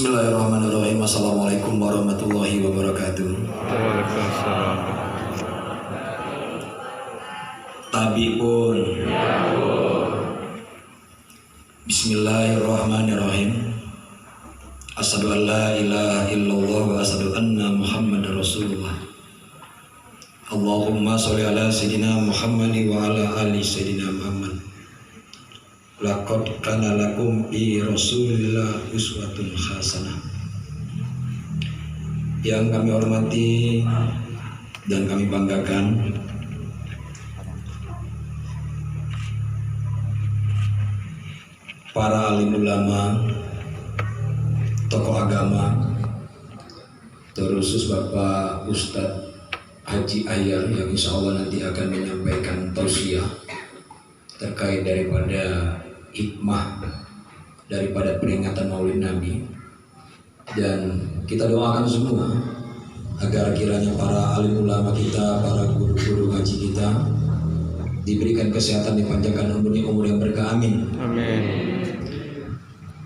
Bismillahirrahmanirrahim. Assalamualaikum warahmatullahi wabarakatuh. Waalaikumsalam. Tabi'un. Bismillahirrahmanirrahim. Asyhadu an la ilaha illallah wa asyhadu anna Muhammadar Rasulullah. Allahumma sholli ala sayyidina Muhammad wa ala ali sayyidina Muhammad. Laqad kana lakum fi Rasulillah uswatun hasanah. Yang kami hormati dan kami banggakan, para alim ulama, tokoh agama, terkhusus Bapak Ustadz Haji Ayar yang insya Allah nanti akan menyampaikan tausiah terkait daripada hikmah daripada peringatan Maulid Nabi. Dan kita doakan semua agar kiranya para alim ulama kita, para guru-guru ngaji kita diberikan kesehatan, dipanjangkan umurnya, umur yang berkah, amin. Amin.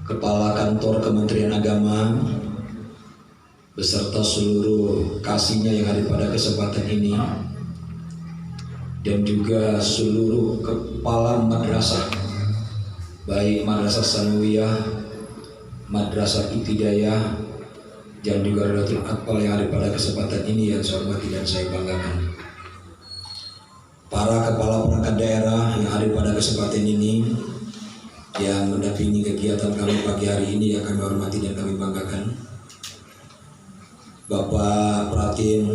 Kepala Kantor Kementerian Agama beserta seluruh kasihnya yang ada pada kesempatan ini, dan juga seluruh kepala madrasah, baik madrasah sanawiyah, madrasah ibtidaiyah, dan juga Radatul Atfal yang ada pada kesempatan ini yang saya hormati dan saya banggakan. Para kepala perangkat daerah yang ada pada kesempatan ini yang mendampingi kegiatan kami pagi hari ini yang kami hormati dan kami banggakan. Bapak Pratim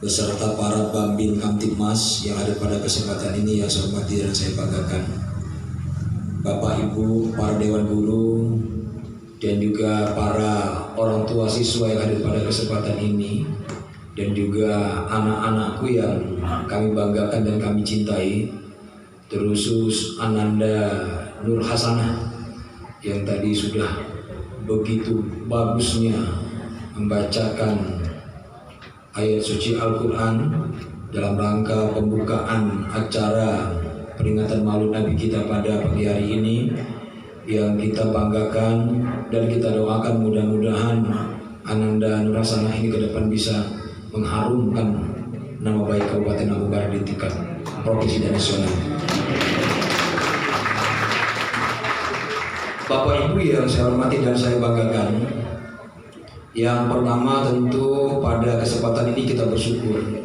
beserta para Bambin Kamtibmas yang ada pada kesempatan ini yang saya hormati dan saya banggakan. Bapak Ibu, para Dewan Guru, dan juga para orang tua siswa yang hadir pada kesempatan ini, dan juga anak-anakku yang kami banggakan dan kami cintai, terkhusus Ananda Nur Hasanah yang tadi sudah begitu bagusnya membacakan ayat suci Al-Quran dalam rangka pembukaan acara peringatan Maulid Nabi kita pada pagi hari ini, yang kita banggakan dan kita doakan mudah-mudahan Ananda Nur Hasanah ini ke depan bisa mengharumkan nama baik Kabupaten Abu Barat di tingkat provinsi dan nasional. Bapak Ibu yang saya hormati dan saya banggakan, yang pertama tentu pada kesempatan ini kita bersyukur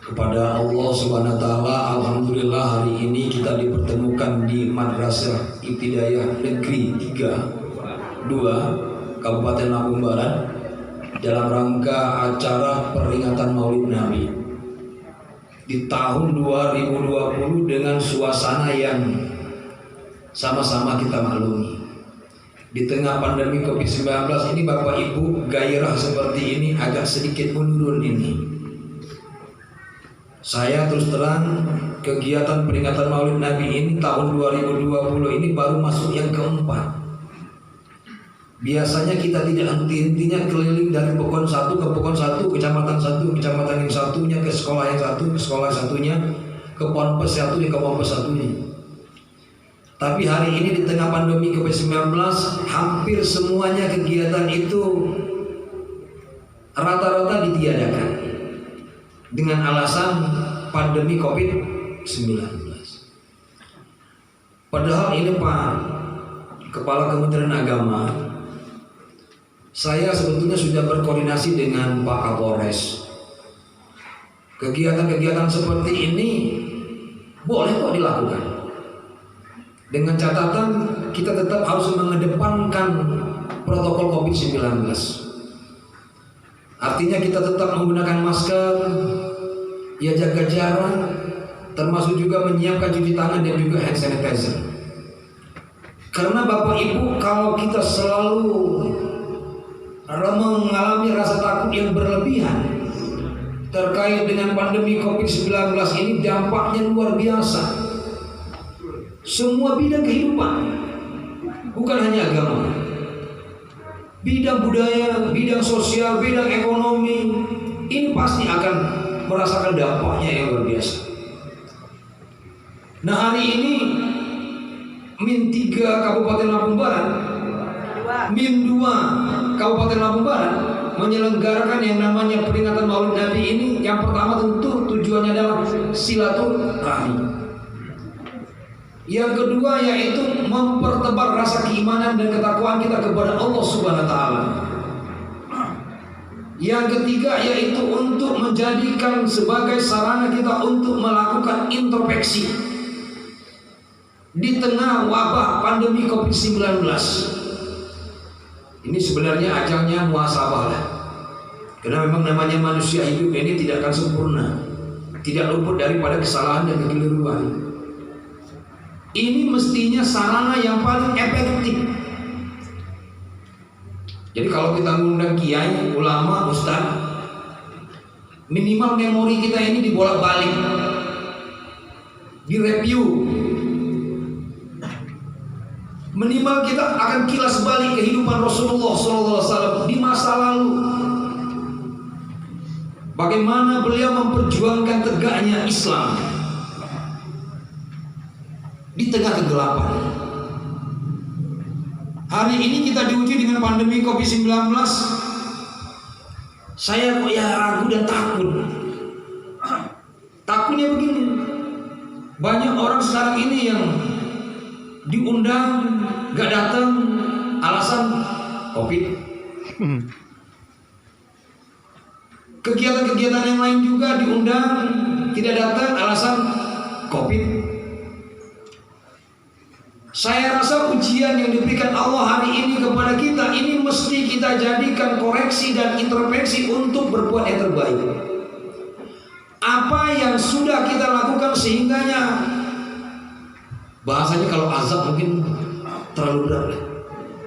kepada Allah Subhanahu wa taala. Alhamdulillah hari ini kita dipertemukan di Madrasah Ibtidaiyah Negeri 3 2 Kabupaten Lampung Barat dalam rangka acara peringatan Maulid Nabi di tahun 2020 dengan suasana yang sama-sama kita maklumi. Di tengah pandemi COVID-19 ini Bapak Ibu, gairah seperti ini agak sedikit menurun ini. Saya terus terang, kegiatan peringatan Maulid Nabi ini tahun 2020 ini baru masuk yang keempat. Biasanya kita tidak henti-hentinya keliling dari pokon satu ke pokon satu, kecamatan satu, kecamatan yang satunya, ke sekolah yang satu, ke sekolah satunya, ke ponpes satunya, ke ponpes satunya. Tapi hari ini di tengah pandemi COVID-19, hampir semuanya kegiatan itu rata-rata ditiadakan dengan alasan pandemi COVID-19. Padahal ini Pak Kepala Kementerian Agama, saya sebetulnya sudah berkoordinasi dengan Pak Kapolres. Kegiatan-kegiatan seperti ini boleh kok dilakukan, dengan catatan kita tetap harus mengedepankan protokol COVID-19. Artinya kita tetap menggunakan masker, ya jaga jarak, termasuk juga menyiapkan cuci tangan dan juga hand sanitizer. Karena Bapak Ibu, kalau kita selalu mengalami rasa takut yang berlebihan terkait dengan pandemi COVID-19 ini, dampaknya luar biasa. Semua bidang kehidupan, bukan hanya agama, bidang budaya, bidang sosial, bidang ekonomi, ini pasti akan merasakan dampaknya yang luar biasa. Nah hari ini Min 3 Kabupaten Lampung Barat Min 2 Kabupaten Lampung Barat menyelenggarakan yang namanya peringatan Maulid Nabi ini. Yang pertama tentu tujuannya adalah silaturahmi. Yang kedua yaitu mempertebal rasa keimanan dan ketakwaan kita kepada Allah Subhanahu wa taala. Yang ketiga yaitu untuk menjadikan sebagai sarana kita untuk melakukan introspeksi di tengah wabah pandemi Covid-19. Ini sebenarnya ajangnya muhasabah lah. Karena memang namanya manusia hidup ini tidak akan sempurna, tidak luput daripada kesalahan dan kekeliruan. Ini mestinya sarana yang paling efektif. Jadi kalau kita mengundang kiai, ulama, ustaz, minimal memori kita ini dibolak-balik, direview. Minimal kita akan kilas balik kehidupan Rasulullah SAW di masa lalu. Bagaimana beliau memperjuangkan tegaknya Islam di tengah kegelapan. Hari ini kita diuji dengan pandemi Covid-19. Saya kok ya ragu dan takut. Takutnya begini, banyak orang sekarang ini yang diundang gak datang alasan Covid. Kegiatan-kegiatan yang lain juga diundang tidak datang alasan Covid. Saya rasa ujian yang diberikan Allah hari ini kepada kita ini mesti kita jadikan koreksi dan introspeksi untuk berbuat yang terbaik. Apa yang sudah kita lakukan sehingganya, bahasanya kalau azab mungkin terlalu berat.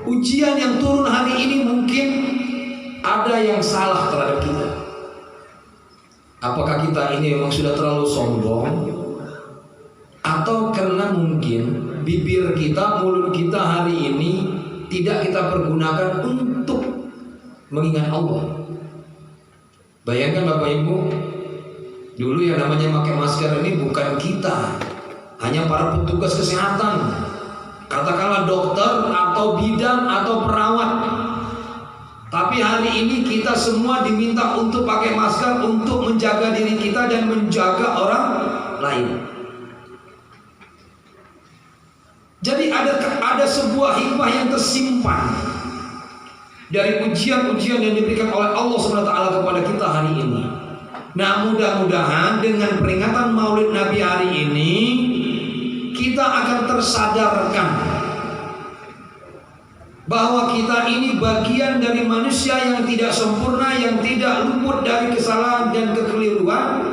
Ujian yang turun hari ini mungkin ada yang salah terhadap kita. Apakah kita ini memang sudah terlalu sombong, atau karena mungkin bibir kita, mulut kita hari ini tidak kita pergunakan untuk mengingat Allah. Bayangkan Bapak Ibu, dulu yang namanya pakai masker ini bukan kita, hanya para petugas kesehatan, katakanlah dokter atau bidan atau perawat. Tapi hari ini kita semua diminta untuk pakai masker untuk menjaga diri kita dan menjaga orang lain. Jadi ada sebuah hikmah yang tersimpan dari ujian-ujian yang diberikan oleh Allah SWT kepada kita hari ini. Nah, mudah-mudahan dengan peringatan Maulid Nabi hari ini kita akan tersadarkan bahwa kita ini bagian dari manusia yang tidak sempurna, yang tidak luput dari kesalahan dan kekeliruan.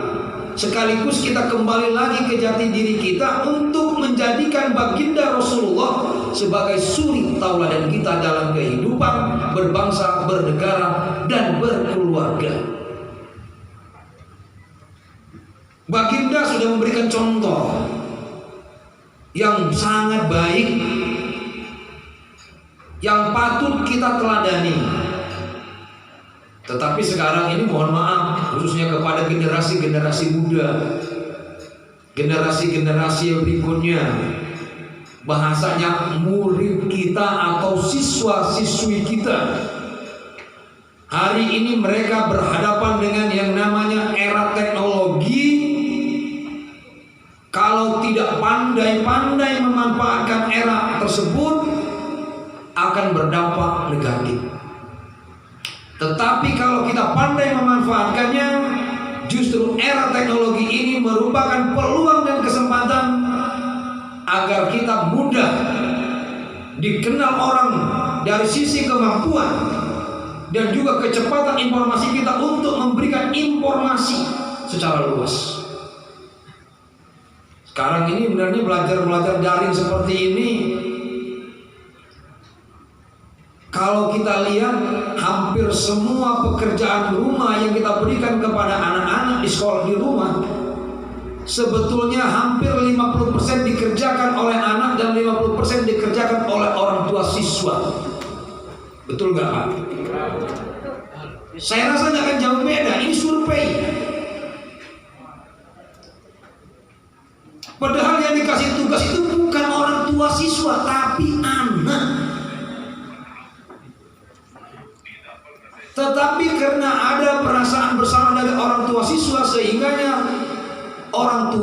Sekaligus kita kembali lagi ke jati diri kita untuk menjadikan baginda Rasulullah sebagai suri tauladan kita dalam kehidupan berbangsa, bernegara, dan berkeluarga. Baginda sudah memberikan contoh yang sangat baik, yang patut kita teladani. Tetapi sekarang ini mohon maaf, khususnya kepada generasi-generasi muda, generasi-generasi yang berikutnya, bahasanya murid kita atau siswa-siswi kita, hari ini mereka berhadapan dengan yang namanya era teknologi. Kalau tidak pandai-pandai memanfaatkan era tersebut, akan berdampak negatif. Tetapi kalau kita pandai memanfaatkannya, justru era teknologi ini merupakan peluang dan kesempatan agar kita mudah dikenal orang dari sisi kemampuan dan juga kecepatan informasi kita untuk memberikan informasi secara luas. Sekarang ini sebenarnya belajar daring seperti ini, kalau kita lihat hampir semua pekerjaan rumah yang kita berikan kepada anak-anak di sekolah di rumah, sebetulnya hampir 50% dikerjakan oleh anak dan 50% dikerjakan oleh orang tua siswa. Betul nggak Pak? Saya rasa nggak akan jauh beda. Ini survei. Padahal yang dikasih tugas itu bukan orang tua siswa, tapi anak.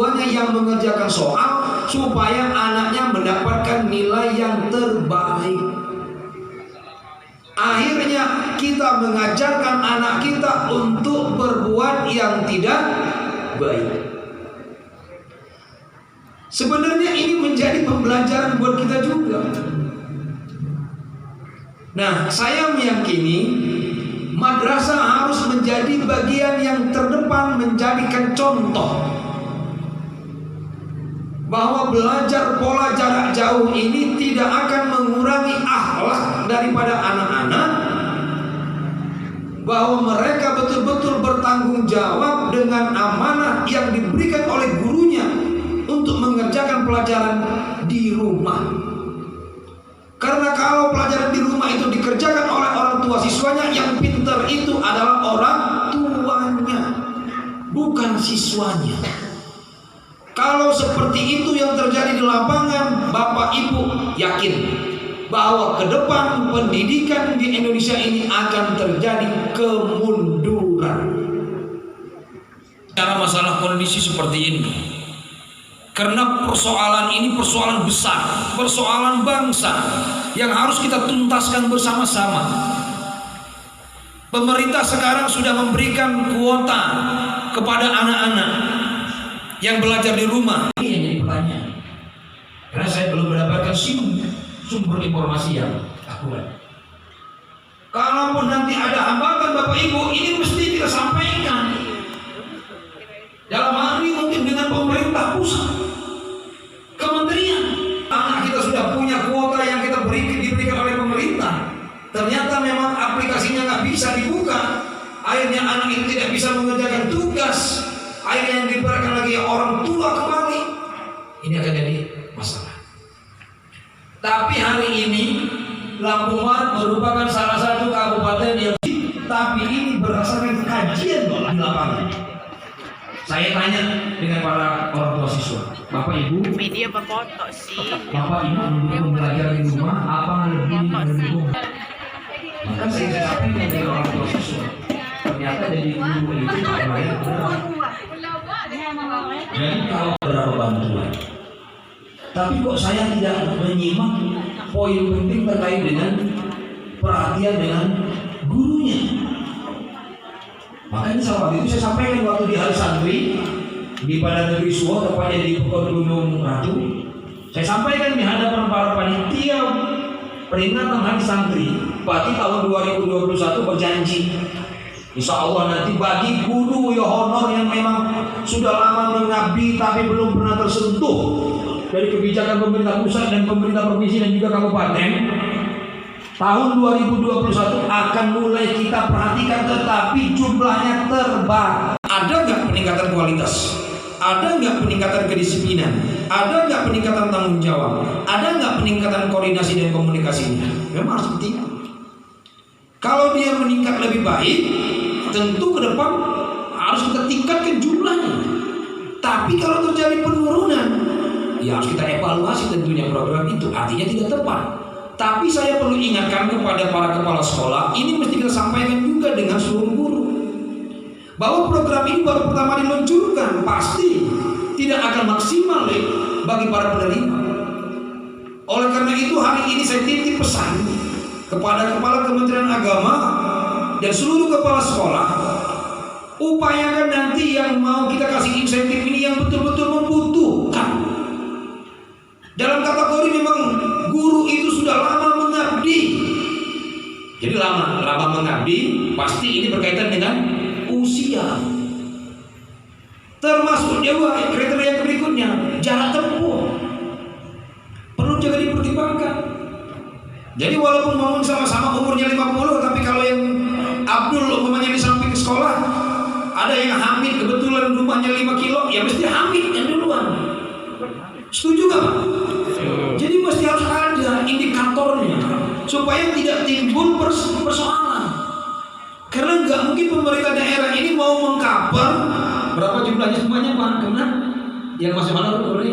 tuanya yang mengerjakan soal supaya anaknya mendapatkan nilai yang terbaik. Akhirnya kita mengajarkan anak kita untuk berbuat yang tidak baik. Sebenarnya ini menjadi pembelajaran buat kita juga. Nah, saya meyakini madrasah harus menjadi bagian yang terdepan, menjadikan contoh bahwa belajar pola jarak jauh ini tidak akan mengurangi akhlak daripada anak-anak, bahwa mereka betul-betul bertanggung jawab dengan amanah yang diberikan oleh gurunya untuk mengerjakan pelajaran di rumah. Karena kalau pelajaran di rumah itu dikerjakan oleh orang tua siswanya, yang pintar itu adalah orang tuanya, bukan siswanya. Kalau seperti itu yang terjadi di lapangan, Bapak Ibu yakin bahwa ke depan pendidikan di Indonesia ini akan terjadi kemunduran. Cara masalah kondisi seperti ini, karena persoalan ini persoalan besar, persoalan bangsa yang harus kita tuntaskan bersama-sama. Pemerintah sekarang sudah memberikan kuota kepada anak-anak yang belajar di rumah. Ini yang jadi pertanyaan, karena saya belum mendapatkan sumber informasi yang akurat. Kalaupun nanti ada hambatan Bapak Ibu, ini mesti kita sampaikan. Dalam hal ini mungkin dengan pemerintah pusat, kementerian. Anak kita sudah punya kuota yang kita diberikan oleh pemerintah. Ternyata memang aplikasinya nggak bisa dibuka. Akhirnya anak itu tidak bisa mengerjakan tugas. Akhirnya yang diberikan lagi orang tua kembali. Ini akan jadi masalah. Tapi hari ini Lampung Barat merupakan salah satu kabupaten yang, tapi ini berdasarkan kajian di lapangan. Saya tanya dengan para orang tua siswa, Bapak Ibu, media berfoto sih. Bapak Ibu mendukung belajar di rumah apa lebih mendukung? Maka saya sampaikan dengan orang tua siswa, ternyata jadi guru itu banyak berat. Jadi kalau berapa bantuan, tapi kok saya tidak menyimak poin penting terkait dengan perhatian dengan gurunya. Makanya waktu itu saya sampaikan waktu di hari santri di Padang Negeri Suwo, tepatnya di Gunung Ratu. Saya sampaikan di hadapan para panitia peringatan hari santri, berarti tahun 2021 berjanji, insya Allah nanti bagi guru ya honor yang memang sudah lama mengabdi tapi belum pernah tersentuh dari kebijakan pemerintah pusat dan pemerintah provinsi dan juga kabupaten, tahun 2021 akan mulai kita perhatikan, tetapi jumlahnya terbatas. Ada nggak peningkatan kualitas? Ada nggak peningkatan kedisiplinan? Ada nggak peningkatan tanggung jawab? Ada nggak peningkatan koordinasi dan komunikasinya? Memang harus seperti itu. Kalau dia meningkat lebih baik, tentu ke depan harus kita tingkatkan jumlahnya. Tapi kalau terjadi penurunan, ya harus kita evaluasi tentunya program itu. Artinya tidak tepat. Tapi saya perlu ingatkan kepada para kepala sekolah, ini mesti kita sampaikan juga dengan seluruh guru, bahwa program ini baru pertama diluncurkan, pasti tidak akan maksimal bagi para penerima. Oleh karena itu hari ini saya titip pesan kepada kepala Kementerian Agama dan seluruh kepala sekolah, upayakan nanti yang mau kita kasih insentif ini yang betul-betul membutuhkan. Dalam kategori memang guru itu sudah lama mengabdi. Jadi lama mengabdi, pasti ini berkaitan dengan usia. Termasuk juga kriteria berikutnya, jarak tempuh. Perlu juga dipertimbangkan. Jadi walaupun bangun sama-sama umurnya 50, tapi kalau yang Abdul umpamanya di samping sekolah, ada yang hamil kebetulan rumahnya 5 kilo, ya mesti hamil yang duluan. Setuju gak Pak? Jadi mesti harus ada indikatornya supaya tidak timbul persoalan. Karena nggak mungkin pemerintah daerah ini mau mengcover berapa jumlahnya semuanya Pak? Karena yang masih mana berapa?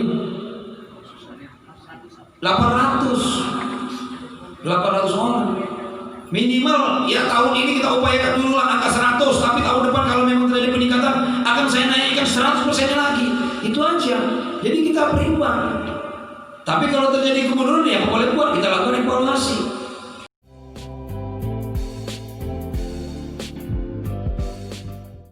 800 orang minimal. Ya tahun ini kita upayakan dulu lah angka 100, tapi tahun depan kalau memang terjadi peningkatan akan saya naikkan 100% lagi. Itu aja. Jadi kita berimbang. Tapi kalau terjadi kemunduran ya boleh buat kita lakukan